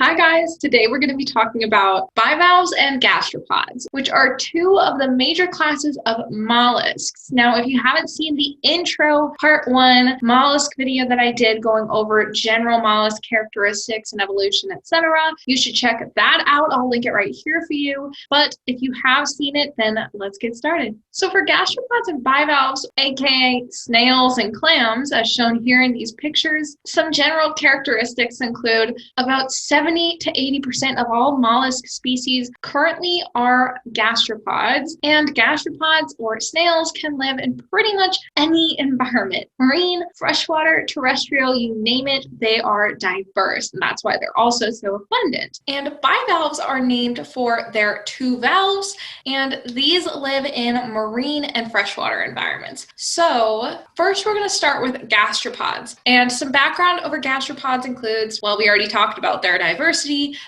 Hi guys, today we're going to be talking about bivalves and gastropods, which are two of the major classes of mollusks. Now, if you haven't seen the intro part 1 mollusk video that I did going over general mollusk characteristics and evolution, etc., you should check that out. I'll link it right here for you. But if you have seen it, then let's get started. So for gastropods and bivalves, aka snails and clams, as shown here in these pictures, some general characteristics include about 70 to 80% of all mollusk species currently are gastropods, and gastropods or snails can live in pretty much any environment. Marine, freshwater, terrestrial, you name it, they are diverse, and that's why they're also so abundant. And bivalves are named for their two valves, and these live in marine and freshwater environments. So first we're going to start with gastropods, and some background over gastropods includes, well, we already talked about their diversity.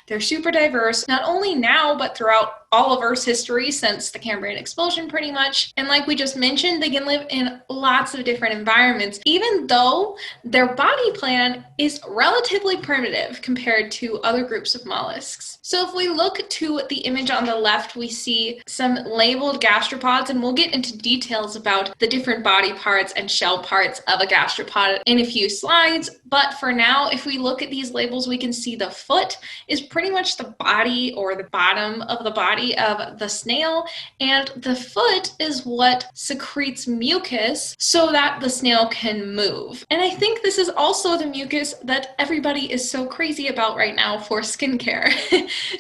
They're super diverse, not only now, but throughout all of Earth's history since the Cambrian explosion pretty much. And like we just mentioned, they can live in lots of different environments, even though their body plan is relatively primitive compared to other groups of mollusks. So if we look to the image on the left, we see some labeled gastropods, and we'll get into details about the different body parts and shell parts of a gastropod in a few slides. But for now, if we look at these labels, we can see the foot is pretty much the body or the bottom of the body of the snail, and the foot is what secretes mucus so that the snail can move. And I think this is also the mucus that everybody is so crazy about right now for skincare.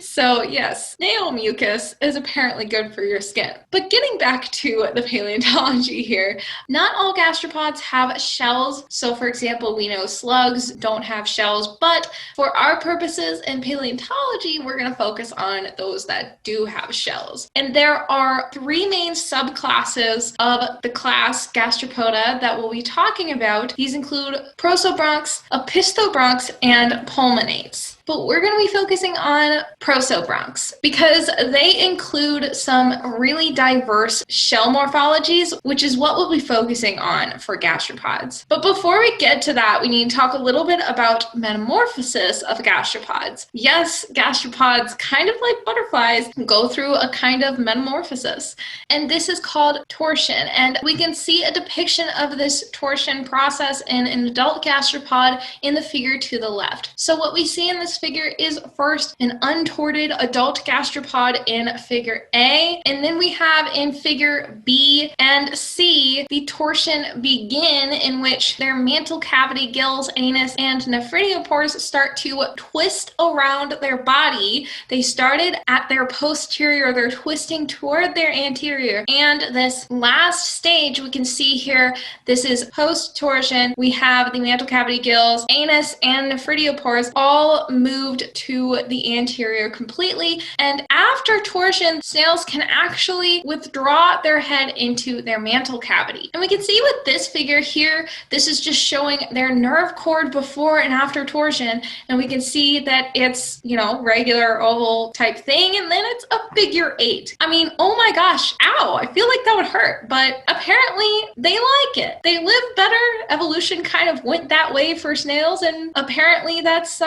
So yes, snail mucus is apparently good for your skin. But getting back to the paleontology here, not all gastropods have shells. So for example, we know slugs don't have shells, but for our purposes in paleontology, we're going to focus on those that do have shells. And there are three main subclasses of the class Gastropoda that we'll be talking about. These include prosobranchs, opistobranchs, and pulmonates. But we're going to be focusing on prosobranchs because they include some really diverse shell morphologies, which is what we'll be focusing on for gastropods. But before we get to that, we need to talk a little bit about metamorphosis of gastropods. Yes, gastropods, kind of like butterflies, go through a kind of metamorphosis, and this is called torsion. And we can see a depiction of this torsion process in an adult gastropod in the figure to the left. So what we see in this figure is first an untorted adult gastropod in figure A, and then we have in figure B and C the torsion begin, in which their mantle cavity, gills, anus, and nephridiopores start to twist around their body. They started at their posterior, they're twisting toward their anterior, and this last stage we can see here, this is post torsion. We have the mantle cavity, gills, anus, and nephridiopores all moved to the anterior completely, and after torsion, snails can actually withdraw their head into their mantle cavity. And we can see with this figure here, this is just showing their nerve cord before and after torsion, and we can see that it's, you know, regular oval type thing, and then it's a figure 8. I mean, oh my gosh, ow, I feel like that would hurt, but apparently they like it. They live better. Evolution kind of went that way for snails, and apparently that's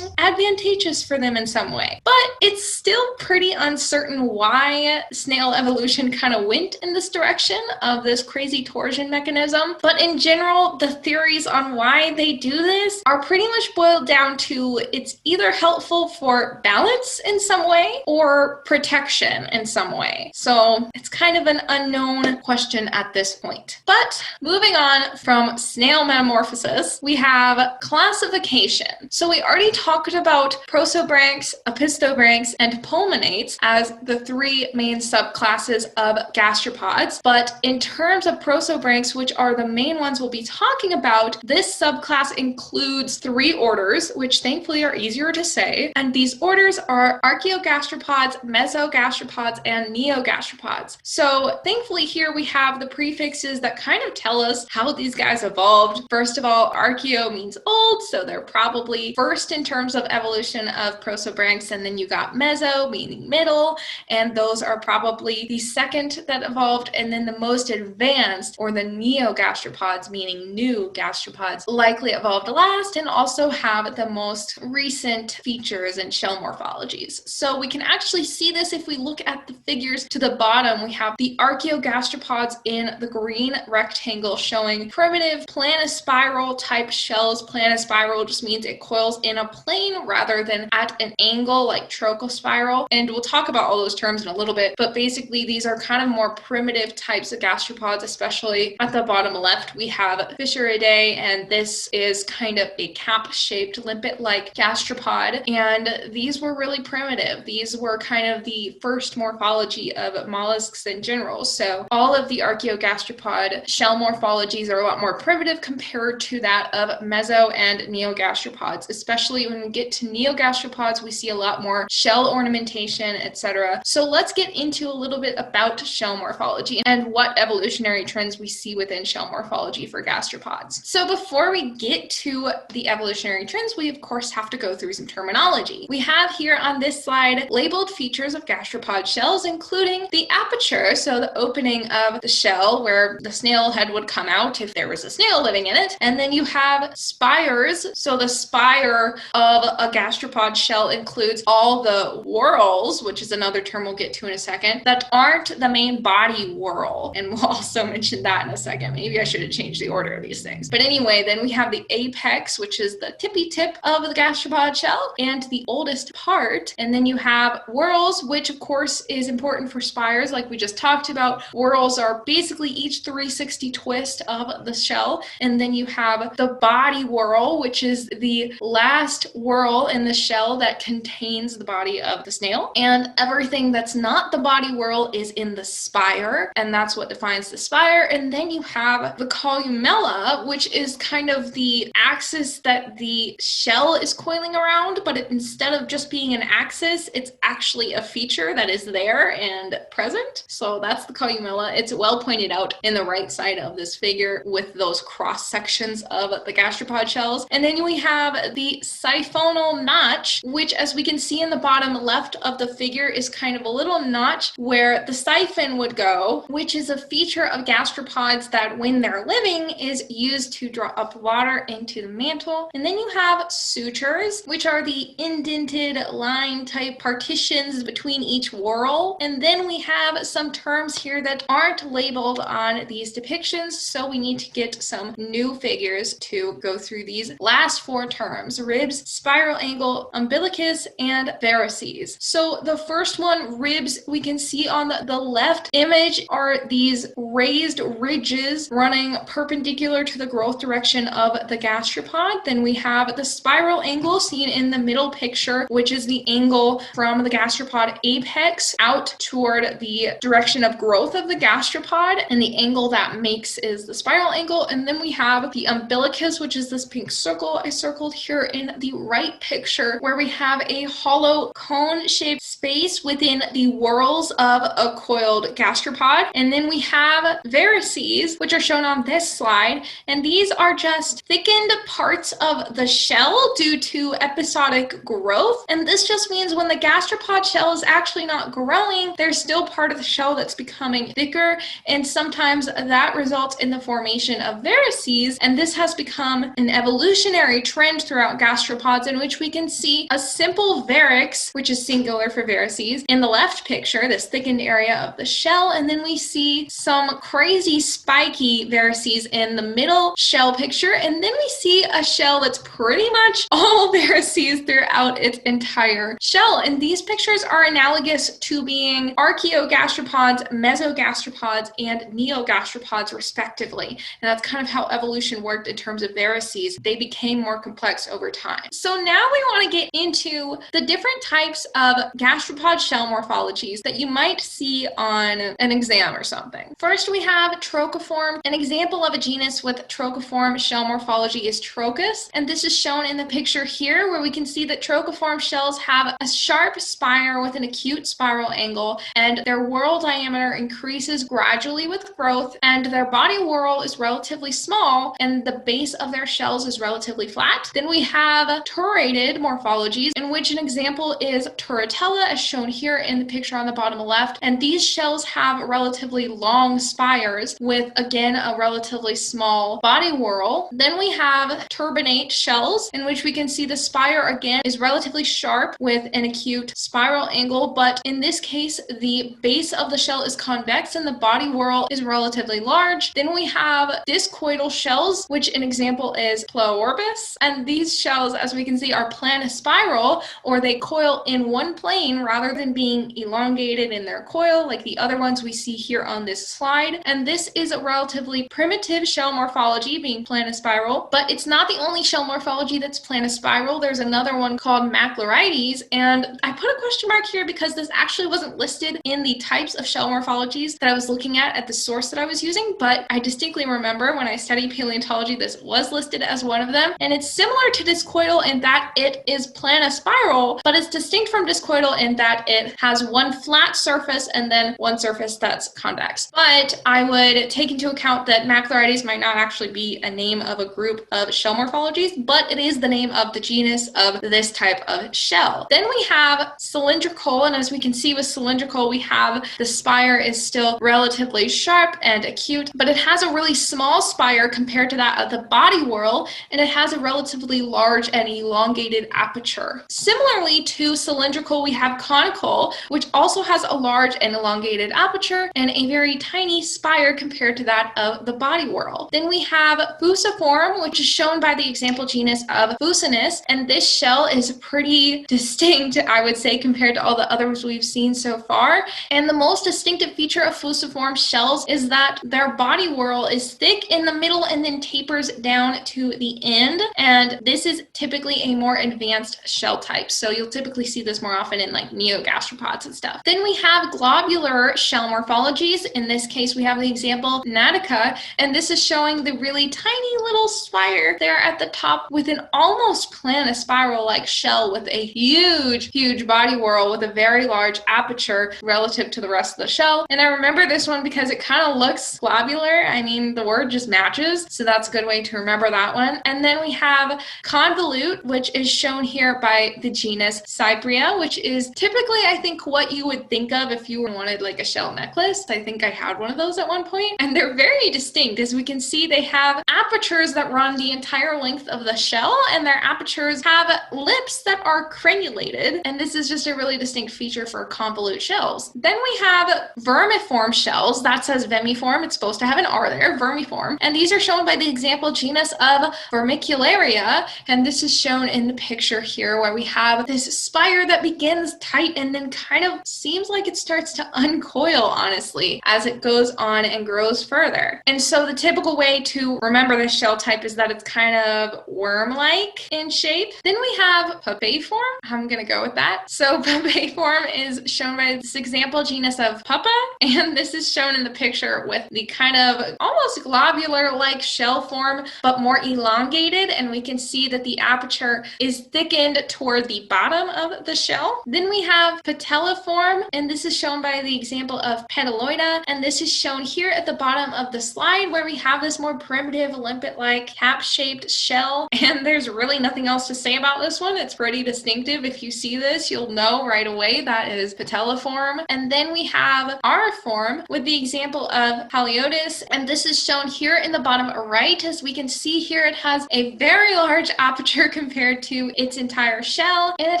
advantageous for them in some way. But it's still pretty uncertain why snail evolution kind of went in this direction of this crazy torsion mechanism. But in general, the theories on why they do this are pretty much boiled down to it's either helpful for balance in some way or protection in some way. So it's kind of an unknown question at this point. But moving on from snail metamorphosis, we have classification. So we already talked about prosobranchs, opistobranchs, and pulmonates as the three main subclasses of gastropods. But in terms of prosobranchs, which are the main ones we'll be talking about, this subclass includes 3 orders, which thankfully are easier to say. And these orders are archaeogastropods, mesogastropods, and neogastropods. So thankfully here we have the prefixes that kind of tell us how these guys evolved. First of all, archaeo means old, so they're probably first in terms of evolution of prosobranchs, and then you got meso, meaning middle, and those are probably the second that evolved, and then the most advanced, or the neogastropods, meaning new gastropods, likely evolved last and also have the most recent features and shell morphologies. So we can actually see this if we look at the figures to the bottom. We have the archaeogastropods in the green rectangle showing primitive planispiral type shells. Planispiral just means it coils in a plane rather than at an angle like trochospiral. And we'll talk about all those terms in a little bit, but basically these are kind of more primitive types of gastropods, especially at the bottom left. We have Fissuridae, and this is kind of a cap-shaped limpet-like gastropod, and these were really primitive. These were kind of the first morphology of mollusks in general. So all of the archaeogastropod shell morphologies are a lot more primitive compared to that of meso and neogastropods. Especially when we get to neogastropods, we see a lot more shell ornamentation, etc. So let's get into a little bit about shell morphology and what evolutionary trends we see within shell morphology for gastropods. So before we get to the evolutionary trends, we of course have to go through some terminology. We have here on this slide labeled features of gastropod shells, including the aperture, so the opening of the shell where the snail head would come out if there was a snail living in it. And then you have spires, so the spire of a gastropod shell includes all the whorls, which is another term we'll get to in a second, that aren't the main body whorl. And we'll also mention that in a second. Maybe I should have changed the order of these things. But anyway, then we have the apex, which is the tippy tip of the gastropod shell and the oldest part. And then you have whorls, which of course is important for spires, like we just talked about. Whorls are basically each 360 twist of the shell. And then you have the body whorl, which is the last whorl in the shell that contains the body of the snail. And everything that's not the body whorl is in the spire, and that's what defines the spire. And then you have the columella, which is kind of the axis that the shell is coiling around, but instead of just being an axis, it's actually a feature that is there and present. So that's the columella. It's well pointed out in the right side of this figure with those cross sections of the gastropod shells. And then we have the siphonal notch, which, as we can see in the bottom left of the figure, is kind of a little notch where the siphon would go, which is a feature of gastropods that when they're living is used to draw up water into the mantle. And then you have sutures, which are the indented line type partitions between each whorl. And then we have some terms here that aren't labeled on these depictions, so we need to get some new figures to go through these last four terms: ribs, spiral angle, umbilicus, and varices. So the first one, ribs, we can see on the left image are these raised ridges running perpendicular to the growth direction of the gastropod. Then we have the spiral angle seen in the middle picture, which is the angle from the gastropod apex out toward the direction of growth of the gastropod, and the angle that makes is the spiral angle. And then we have the umbilicus, which is this pink circle I circled here in the right picture, where we have a hollow cone-shaped space within the whorls of a coiled gastropod. And then we have varices, which are shown on this slide, and these are just thickened parts of the shell due to episodic growth. And this just means when the gastropod shell is actually not growing, there's still part of the shell that's becoming thicker, and sometimes that results in the formation of varices. And this has become an evolutionary trend throughout gastropods, in which we can see a simple varix, which is singular for varices, in the left picture, this thickened area of the shell, and then we see some crazy spiky varices in the middle shell picture, and then we see a shell that's pretty much all varices throughout its entire shell. And these pictures are analogous to being archaeogastropods, mesogastropods, and neogastropods respectively. And that's kind of how evolution worked in terms of varices. They became more complex over time. So now we want to get into the different types of gastropod shell morphologies that you might see on an exam or something. First, we have trochiform. An example of a genus with trochiform shell morphology is Trochus, and this is shown in the picture here, where we can see that trochiform shells have a sharp spire with an acute spiral angle, and their whorl diameter increases gradually with growth, and their body whorl is relatively small, and the base of their shells is relatively flat. Then we have turrated morphologies, in which an example is turrid rotella, as shown here in the picture on the bottom left. And these shells have relatively long spires with, again, a relatively small body whorl. Then we have turbinate shells, in which we can see the spire again is relatively sharp with an acute spiral angle, but in this case, the base of the shell is convex and the body whorl is relatively large. Then we have discoidal shells, which an example is Pleorbis, and these shells, as we can see, are planispiral, or they coil in one plane rather than being elongated in their coil like the other ones we see here on this slide. And this is a relatively primitive shell morphology, being planispiral, but it's not the only shell morphology that's planispiral. There's another one called Maclorides, and I put a question mark here because this actually wasn't listed in the types of shell morphologies that I was looking at the source that I was using, but I distinctly remember when I studied paleontology, this was listed as one of them, and it's similar to discoidal in that it is planispiral, but it's distinct from discoidal in that it has one flat surface and then one surface that's convex. But I would take into account that Maclorides might not actually be a name of a group of shell morphologies, but it is the name of the genus of this type of shell. Then we have cylindrical, and as we can see with cylindrical, we have the spire is still relatively sharp and acute, but it has a really small spire compared to that of the body whorl, and it has a relatively large and elongated aperture. Similarly to cylindrical, we have conical, which also has a large and elongated aperture and a very tiny spire compared to that of the body whorl. Then we have fusiform, which is shown by the example genus of Fusinus, and this shell is pretty distinct, I would say, compared to all the others we've seen so far. And the most distinctive feature of fusiform shells is that their body whorl is thick in the middle and then tapers down to the end, and this is typically a more advanced shell type, so you'll typically see this more often in like neogastropods and stuff. Then we have globular shell morphologies. In this case, we have the example Natica, and this is showing the really tiny little spire there at the top with an almost planispiral-like shell with a huge body whorl with a very large aperture relative to the rest of the shell. And I remember this one because it kind of looks globular. I mean, the word just matches, so that's a good way to remember that one. And then we have convolute, which is shown here by the genus Cypria, which is typically, I think, what you would think of if you wanted like a shell necklace. I think I had one of those at one point, and they're very distinct. As we can see, they have apertures that run the entire length of the shell, and their apertures have lips that are crenulated, and this is just a really distinct feature for convolute shells. Then we have vermiform shells. That says vemiform. It's supposed to have an R there, vermiform, and these are shown by the example genus of Vermicularia, and this is shown in the picture here where we have this spire that begins tight and then kind of seems like it starts to uncoil, honestly, as it goes on and grows further. And so the typical way to remember this shell type is that it's kind of worm-like in shape. Then we have Papaeform. I'm gonna go with that. So Papaeform is shown by this example genus of Papa, and this is shown in the picture with the kind of almost globular-like shell form, but more elongated, and we can see that the aperture is thickened toward the bottom of the shell. Then we have Patelliform, and this is shown by the example of Petaloida, and this is shown here at the bottom of the slide where we have this more primitive limpet-like cap-shaped shell, and there's really nothing else to say about this one. It's pretty distinctive. If you see this, you'll know right away that is Patelliform. And then we have Ariform with the example of Haliotis, and this is shown here in the bottom right. As we can see here, it has a very large aperture compared to its entire shell, and it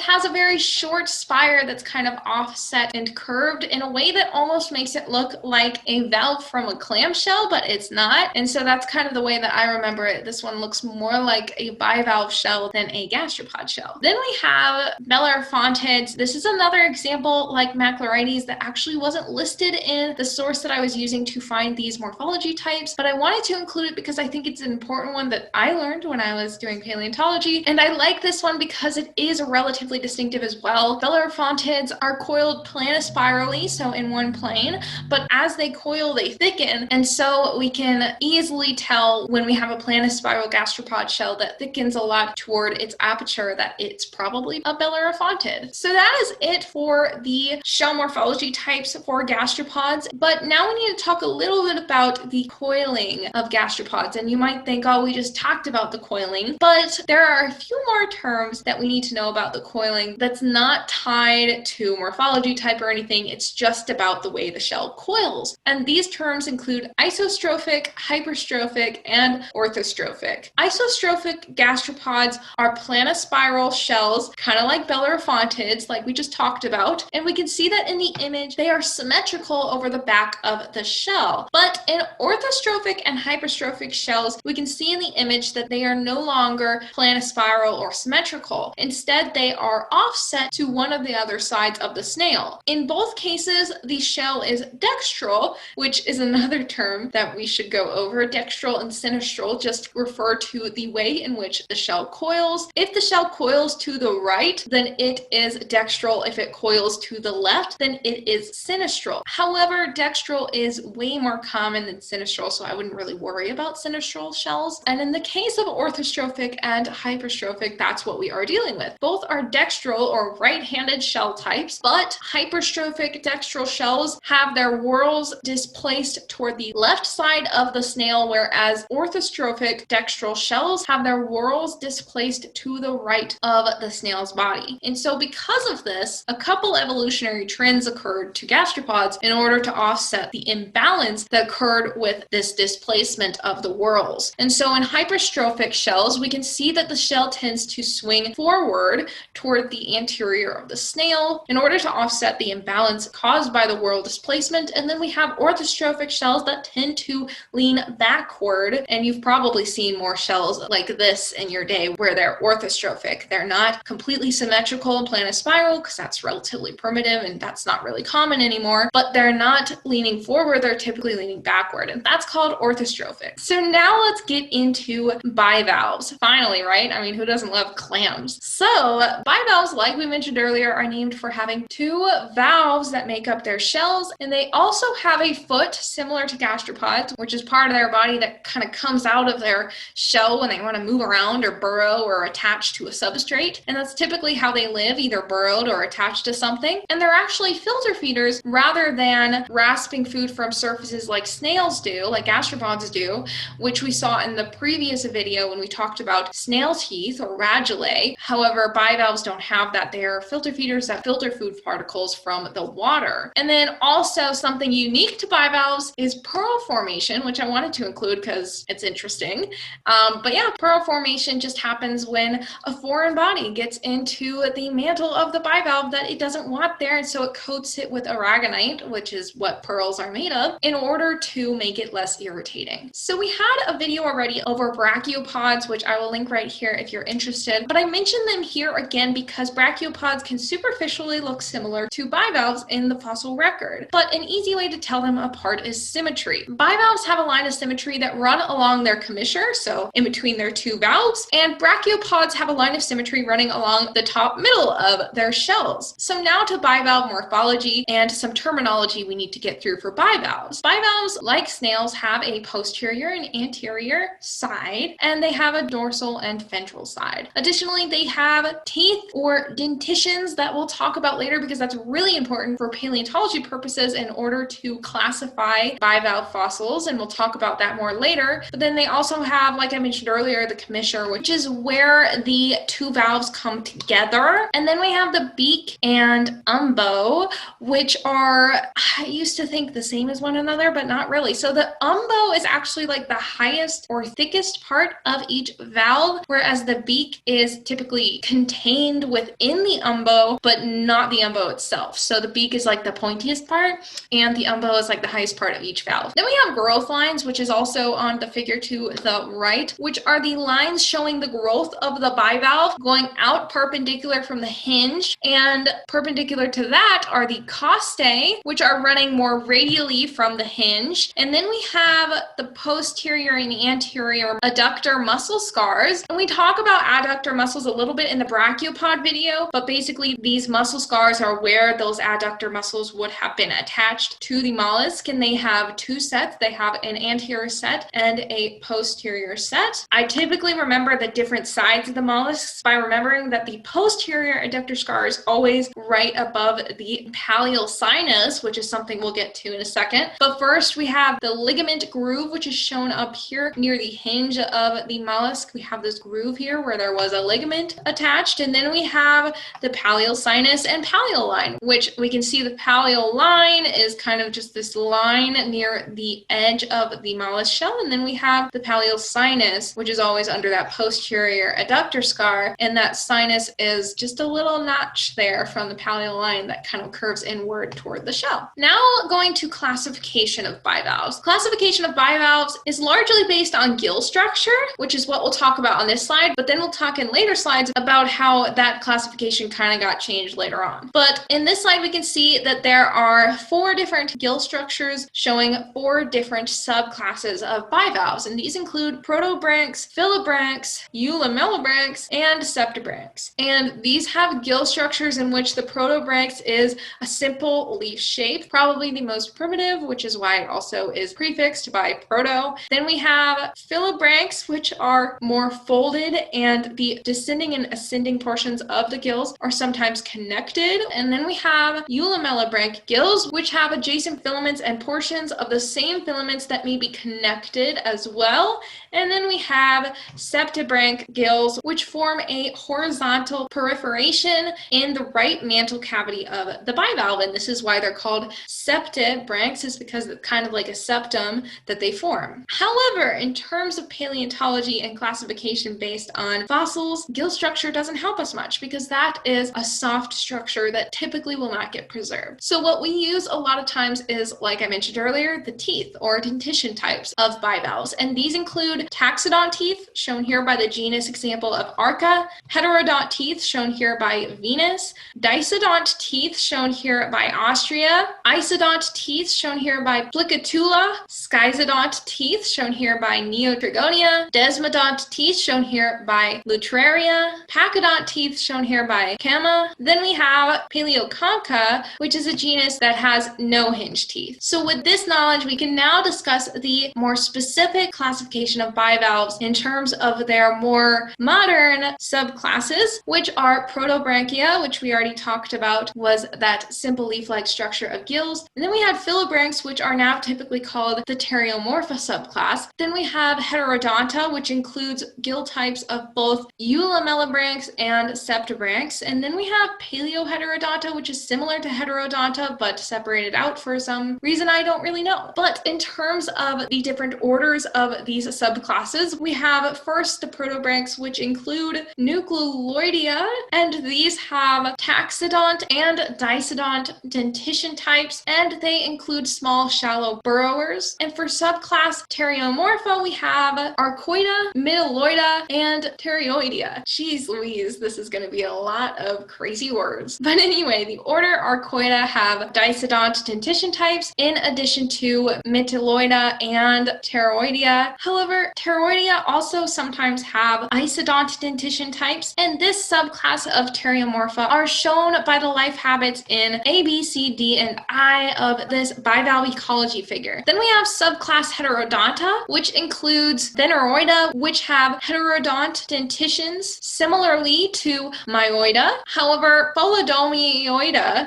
has a very short spire that's kind of offset and curved in a way that almost makes it look like a valve from a clam shell, but it's not. And so that's kind of the way that I remember it. This one looks more like a bivalve shell than a gastropod shell. Then we have Bellerophontids. This is another example like Maclorides that actually wasn't listed in the source that I was using to find these morphology types, but I wanted to include it because I think it's an important one that I learned when I was doing paleontology, and I like this one because it is relatively distinctive as well. Bellerophontids are coiled planispirally, so in one plane, but as they coil, they thicken, and so we can easily tell when we have a planispiral gastropod shell that thickens a lot toward its aperture that it's probably a Bellerophontid. So that is it for the shell morphology types for gastropods, but now we need to talk a little bit about the coiling of gastropods, and you might think, oh, we just talked about the coiling, but there are a few more terms that we need to know about the coiling that's not not tied to morphology type or anything. It's just about the way the shell coils. And these terms include isostrophic, hyperstrophic, and orthostrophic. Isostrophic gastropods are planispiral shells, kind of like bellerophontids, like we just talked about. And we can see that in the image, they are symmetrical over the back of the shell. But in orthostrophic and hyperstrophic shells, we can see in the image that they are no longer planispiral or symmetrical. Instead, they are offset to one of the other sides of the snail. In both cases, the shell is dextral, which is another term that we should go over. Dextral and sinistral just refer to the way in which the shell coils. If the shell coils to the right, then it is dextral. If it coils to the left, then it is sinistral. However, dextral is way more common than sinistral, so I wouldn't really worry about sinistral shells. And in the case of orthostrophic and hyperstrophic, that's what we are dealing with. Both are dextral or right-handed shell types, but hyperstrophic dextral shells have their whorls displaced toward the left side of the snail, whereas orthostrophic dextral shells have their whorls displaced to the right of the snail's body. And so because of this, a couple evolutionary trends occurred to gastropods in order to offset the imbalance that occurred with this displacement of the whorls. And so in hyperstrophic shells, we can see that the shell tends to swing forward toward the anterior of the snail in order to offset the imbalance caused by the whorl displacement. And then we have orthostrophic shells that tend to lean backward. And you've probably seen more shells like this in your day where they're orthostrophic. They're not completely symmetrical and planispiral because that's relatively primitive and that's not really common anymore, but they're not leaning forward, they're typically leaning backward, and that's called orthostrophic. So now let's get into bivalves. Finally, right? I mean, who doesn't love clams? So bivalves, like we mentioned earlier, are named for having two valves that make up their shells, and they also have a foot similar to gastropods, which is part of their body that kind of comes out of their shell when they want to move around or burrow or attach to a substrate. And that's typically how they live, either burrowed or attached to something. And they're actually filter feeders rather than rasping food from surfaces like snails do, like gastropods do, which we saw in the previous video when we talked about snail teeth or radulae. However, bivalves don't have that. They are filter feeders that filter food particles from the water. And then also something unique to bivalves is pearl formation, which I wanted to include because it's interesting. But yeah, pearl formation just happens when a foreign body gets into the mantle of the bivalve that it doesn't want there, and so it coats it with aragonite, which is what pearls are made of, in order to make it less irritating. So we had a video already over brachiopods, which I will link right here if you're interested, but I mentioned them here again because brachiopods can superficially look similar to bivalves in the fossil record, but an easy way to tell them apart is symmetry. Bivalves have a line of symmetry that run along their commissure, so in between their two valves, and brachiopods have a line of symmetry running along the top middle of their shells. So now to bivalve morphology and some terminology we need to get through for bivalves. Bivalves, like snails, have a posterior and anterior side, and they have a dorsal and ventral side. Additionally, they have teeth or dentitions that we'll talk about later because that's really important for paleontology purposes in order to classify bivalve fossils, and we'll talk about that more later. But then they also have, like I mentioned earlier, the commissure, which is where the two valves come together. And then we have the beak and umbo, which are, I used to think the same as one another, but not really. So the umbo is actually like the highest or thickest part of each valve, whereas the beak is typically contained within the umbo, but not the umbo itself. So the beak is like the pointiest part, and the umbo is like the highest part of each valve. Then we have growth lines, which is also on the figure to the right, which are the lines showing the growth of the bivalve going out perpendicular from the hinge, and perpendicular to that are the costae, which are running more radially from the hinge. And then we have the posterior and anterior adductor muscle scars, and we talk about adductor muscles a little bit in the brachiopod video, but basically these muscle scars are where those adductor muscles would have been attached to the mollusk, and they have two sets. They have an anterior set and a posterior set. I typically remember the different sides of the mollusks by remembering that the posterior adductor scar is always right above the pallial sinus, which is something we'll get to in a second. But first we have the ligament groove, which is shown up here near the hinge of the mollusk. We have this groove here where there was a ligament attached, and then we have the the paleosinus and paleoline, which we can see the paleoline is kind of just this line near the edge of the mollusk shell, and then we have the paleosinus, which is always under that posterior adductor scar, and that sinus is just a little notch there from the paleoline that kind of curves inward toward the shell. Now going to classification of bivalves. Classification of bivalves is largely based on gill structure, which is what we'll talk about on this slide, but then we'll talk in later slides about how that classification kind of got changed later on. But in this slide, we can see that there are 4 different gill structures showing 4 different subclasses of bivalves, and these include protobranchs, philobranchs, eulamellobranchs, and septibranchs. And these have gill structures in which the protobranchs is a simple leaf shape, probably the most primitive, which is why it also is prefixed by proto. Then we have philobranchs, which are more folded, and the descending and ascending portions of the gills are sometimes connected. And then we have eulamellobranch gills, which have adjacent filaments and portions of the same filaments that may be connected as well. And then we have septibranch gills, which form a horizontal perforation in the right mantle cavity of the bivalve, and this is why they're called septibranchs, is because it's kind of like a septum that they form. However, in terms of paleontology and classification based on fossils, gill structure doesn't help us much because that is a soft structure that typically will not get preserved. So what we use a lot of times is, like I mentioned earlier, the teeth or dentition types of bivalves, and these include taxodont teeth, shown here by the genus example of Arca, heterodont teeth, shown here by Venus, disodont teeth, shown here by Austria, isodont teeth, shown here by Plicatula, schizodont teeth, shown here by Neotrigonia, desmodont teeth, shown here by Lutraria, pacodont teeth, shown here by Cama. Then we have Paleoconcha, which is a genus that has no hinge teeth. So with this knowledge, we can now discuss the more specific classification of bivalves in terms of their more modern subclasses, which are protobranchia, which we already talked about was that simple leaf-like structure of gills. And then we had philobranchs, which are now typically called the Pteriomorpha subclass. Then we have heterodonta, which includes gill types of both eulamellobranchs and septibranchs. And then we have paleoheterodonta, which is similar to heterodonta, but separated out for some reason I don't really know. But in terms of the different orders of these subclasses, we have first the protobranchs, which include Nucleoidea, and these have taxodont and disodont dentition types, and they include small, shallow burrowers. And for subclass Pteriomorpha, we have Arcoida, Middleoida, and Pteroidea. Jeez Louise, this is going to be a lot of crazy words. But anyway, the order Arcoida have disodont dentition types in addition to Middleoida and Pteroidea. However, Pteroidea also sometimes have isodont dentition types, and this subclass of Pteriomorpha are shown by the life habits in A, B, C, D, and I of this Bivalve ecology figure. Then we have subclass Heterodonta, which includes Veneroida, which have heterodont dentitions similarly to Myoida. However, Pholidomyoida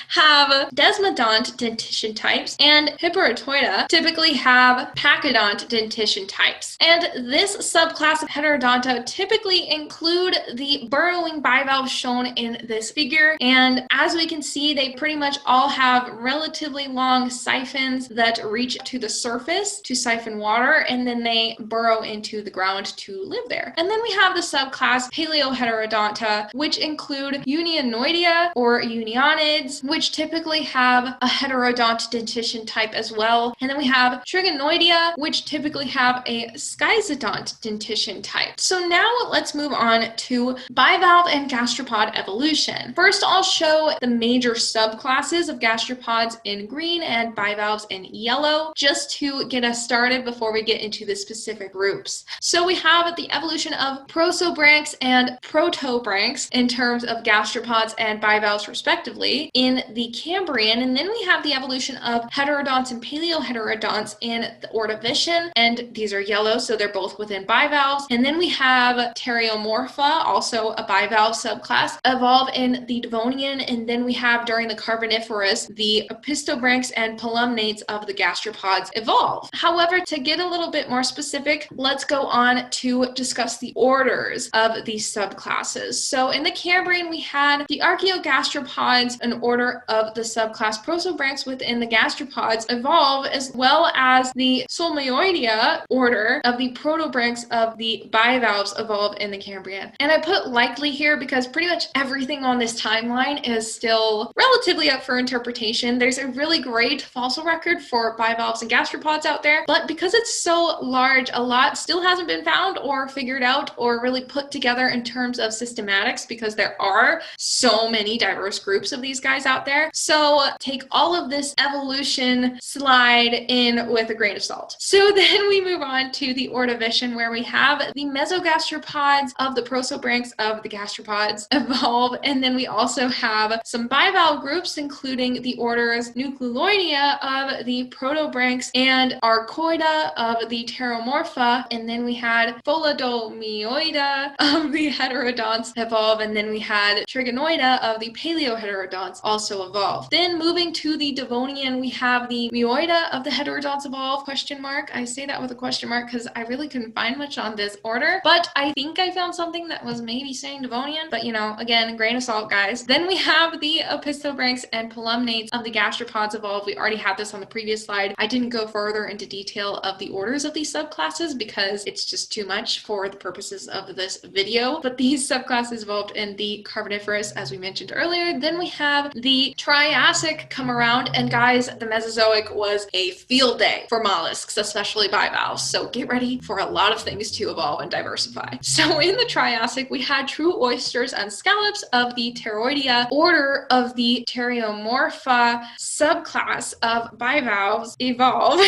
have desmodont dentition types, and Hyperotoida typically have pacodont dentition types. And this subclass of Heterodonta typically include the burrowing bivalves shown in this figure, and as we can see, they pretty much all have relatively long siphons that reach to the surface to siphon water, and then they burrow into the ground to live there. And then we have the subclass Paleoheterodonta, which include Unionoidea or Unionids, which typically have a heterodont dentition type as well. And then we have Trigonoidea, which typically have a schizodont dentition type. So now let's move on to bivalve and gastropod evolution. First, I'll show the major subclasses of gastropods in green and bivalves in yellow, just to get us started before we get into the specific groups. So we have the evolution of prosobranchs and protobranchs in terms of gastropods and bivalves respectively in the Cambrian, and then we have the evolution of heterodonts and paleoheterodonts in the Ordovician, and these are yellow, so they're both within bivalves. And then we have Pteriomorpha, also a bivalve subclass, evolve in the Devonian, and then we have during the Carboniferous the opistobranchs and palumnates of the gastropods evolve. However, to get a little bit more specific, let's go on to discuss discuss the orders of these subclasses. So in the Cambrian, we had the Gastropods, an order of the subclass Prosobranchs within the gastropods, evolve, as well as the Solmoidea order of the protobranchs of the bivalves evolve in the Cambrian. And I put likely here because pretty much everything on this timeline is still relatively up for interpretation. There's a really great fossil record for bivalves and gastropods out there, but because it's so large, a lot still hasn't been found or figured out or really put together in terms of systematics, because there are so many diverse groups of these guys out there. So take all of this evolution slide in with a grain of salt. So then we move on to the Ordovician, where we have the mesogastropods of the prosobranchs of the gastropods evolve, and then we also have some bivalve groups, including the orders Nucleoidea of the protobranchs and Archoida of the pteromorpha, and then we had Pholidomyoida of the heterodonts evolve, and then we had Trigonoida of the paleoheterodonts also evolve. Then moving to the Devonian, we have the Myoida of the heterodonts evolve, question mark. I say that with a question mark because I really couldn't find much on this order, but I think I found something that was maybe saying Devonian, but you know, again, grain of salt, guys. Then we have the Opistobranchs and Palumnates of the gastropods evolve. We already had this on the previous slide. I didn't go further into detail of the orders of these subclasses because it's just too much for the purposes of this video, but these subclasses evolved in the Carboniferous, as we mentioned earlier. Then we have the Triassic come around, and guys, the Mesozoic was a field day for mollusks, especially bivalves, so get ready for a lot of things to evolve and diversify. So in the Triassic, we had true oysters and scallops of the Pteroidea, order of the Pteriomorpha, subclass of bivalves evolve,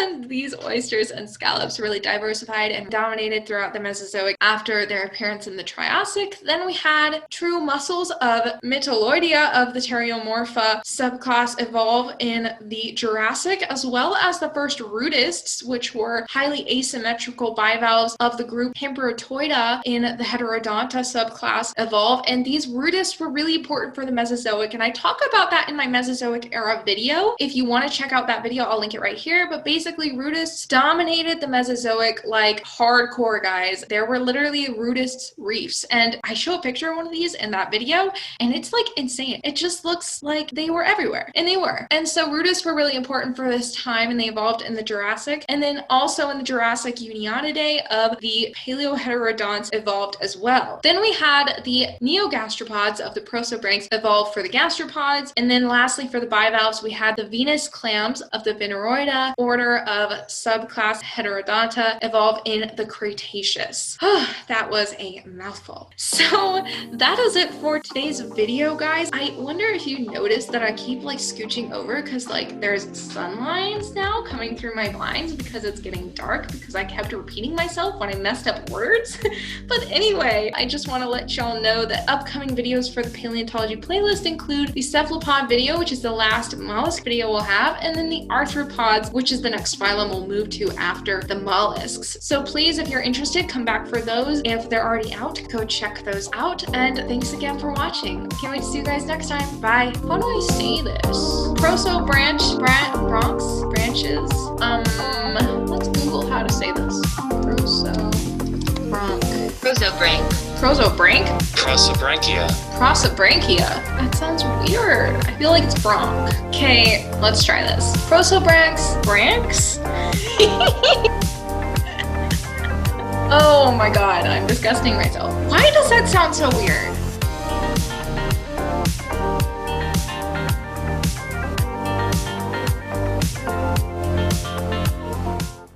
and these oysters and scallops really diversified and dominated throughout the Mesozoic after their appearance in the Triassic. Then we had true mussels of Mytoloidea of the Pteriomorpha subclass evolve in the Jurassic, as well as the first rudists, which were highly asymmetrical bivalves of the group Hemperotoida in the Heterodonta subclass evolve, and these rudists were really important for the Mesozoic, and I talk about that in my Mesozoic era video. If you want to check out that video, I'll link it right here, but basically rudists dominated the Mesozoic like hardcore, guys. There were literally rudists reefs, and I show a picture of one of these in that video, and it's like insane. It just looks like they were everywhere, and they were. And so rudists were really important for this time, and they evolved in the Jurassic, and then also in the Jurassic Unionidae of the paleoheterodonts evolved as well. Then we had the neogastropods of the prosobranchs evolve for the gastropods, and then lastly for the bivalves we had the Venus clams of the Veneroida order of subclass Heterodonta evolve in the Cretaceous. That was a mouthful. So that is it for today's video, guys. I wonder if you noticed that I keep like scooching over because like there's sun lines now coming through my blinds because it's getting dark, because I kept repeating myself when I messed up words. But anyway, I just want to let y'all know that upcoming videos for the paleontology playlist include the Cephalopod video, which is the last mollusk video we'll have, and then the arthropods, which is the next phylum we'll move to after the mollusks. So please, if you're interested, come back for those. If they're already out, go check those out. And thanks again for watching. Can't wait to see you guys next time. Bye. How do I say this? Prosobranch, bronx, branches. Let's Google how to say this. Prosobranch. Prosobranchia. Prosobranchia. That sounds weird. I feel like it's bronch. Okay, let's try this. Prosobranchs. Branchs? Oh my god, I'm disgusting myself. Why does that sound so weird?